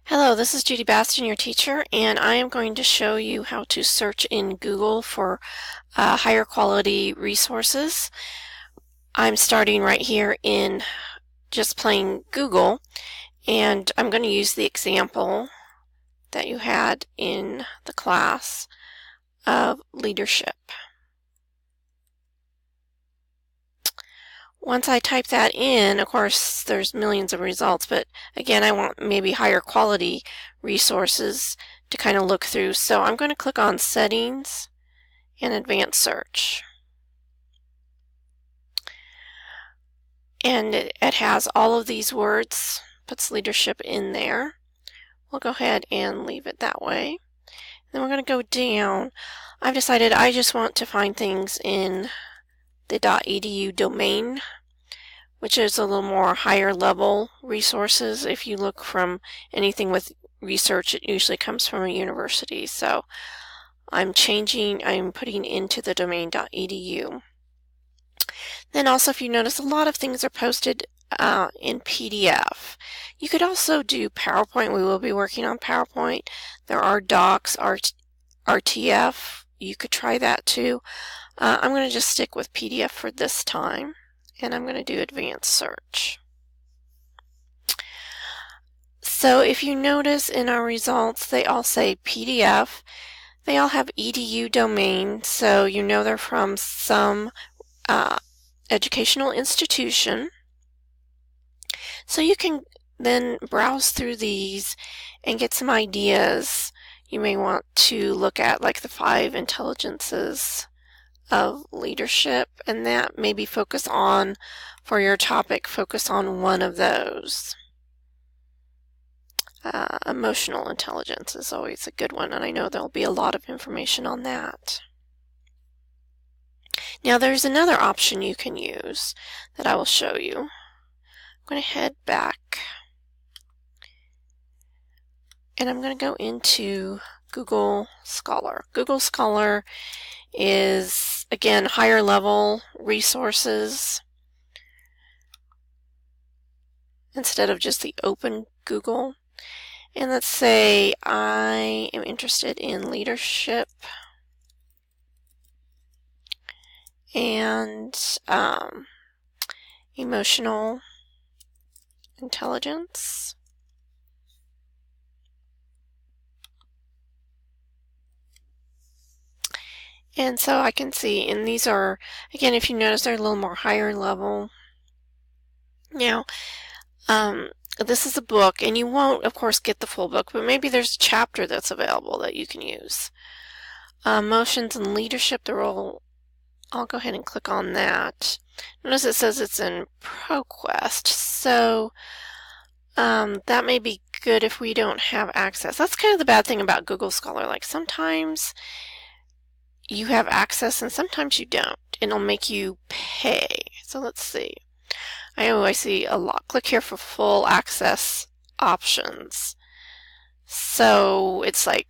Hello, this is Judy Baston, your teacher, and I am going to show you how to search in Google for higher quality resources. I'm starting right here in just plain Google, and I'm going to use the example that you had in the class of leadership. Once I type that in, of course, there's millions of results, but again, I want maybe higher quality resources to kind of look through. So I'm going to click on Settings and Advanced Search. And it has all of these words, puts leadership in there. We'll go ahead and leave it that way. Then we're going to go down. I've decided I just want to find things in the .edu domain, which is a little more higher level resources. If you look from anything with research, it usually comes from a university. So I'm putting into the domain .edu. Then also, if you notice, a lot of things are posted in PDF. You could also do PowerPoint. We will be working on PowerPoint. There are docs, RTF. You could try that too. I'm going to just stick with PDF for this time, and I'm going to do advanced search. So if you notice in our results, they all say PDF. They all have edu domain, so you know they're from some educational institution. So you can then browse through these and get some ideas. You may want to look at like the 5 intelligences of leadership, and that maybe focus on, for your topic, focus on one of those. Emotional intelligence is always a good one, and I know there'll be a lot of information on that. Now there's another option you can use that I will show you. I'm going to head back, and I'm going to go into Google Scholar. Google Scholar is, again, higher level resources instead of just the open Google. And let's say I am interested in leadership and emotional intelligence. And so I can see, and these are, again, if you notice, they're a little more higher level. Now, this is a book, and you won't, of course, get the full book, but maybe there's a chapter that's available that you can use. Emotions and leadership, the role, I'll go ahead and click on that. Notice it says it's in ProQuest, so that may be good if we don't have access. That's kind of the bad thing about Google Scholar. Like sometimes you have access and sometimes you don't. It'll make you pay. So let's see. I see a lot. Click here for full access options. So it's like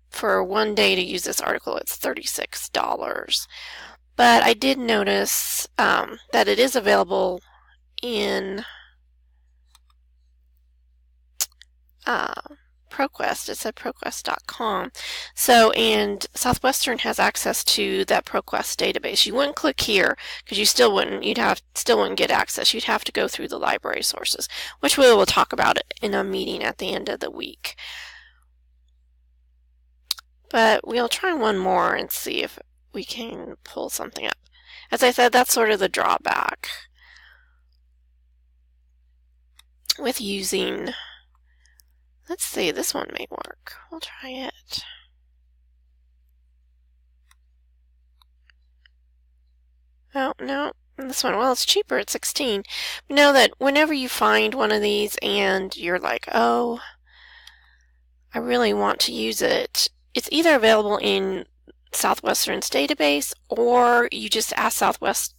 for one day to use this article, it's $36. But I did notice that it is available in ProQuest. It said ProQuest.com. So, and Southwestern has access to that ProQuest database. You wouldn't click here because you still wouldn't. Still wouldn't get access. You'd have to go through the library sources, which we will talk about it in a meeting at the end of the week. But we'll try one more and see if we can pull something up. As I said, that's sort of the drawback with using. Let's see, this one may work. We'll try it. Oh, no, this one, well, it's cheaper at 16. But know that whenever you find one of these and you're like, oh, I really want to use it, it's either available in Southwestern's database or you just ask Southwestern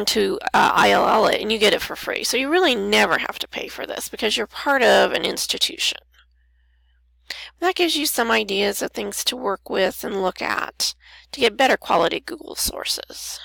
to ILL it and you get it for free. So you really never have to pay for this because you're part of an institution. That gives you some ideas of things to work with and look at to get better quality Google sources.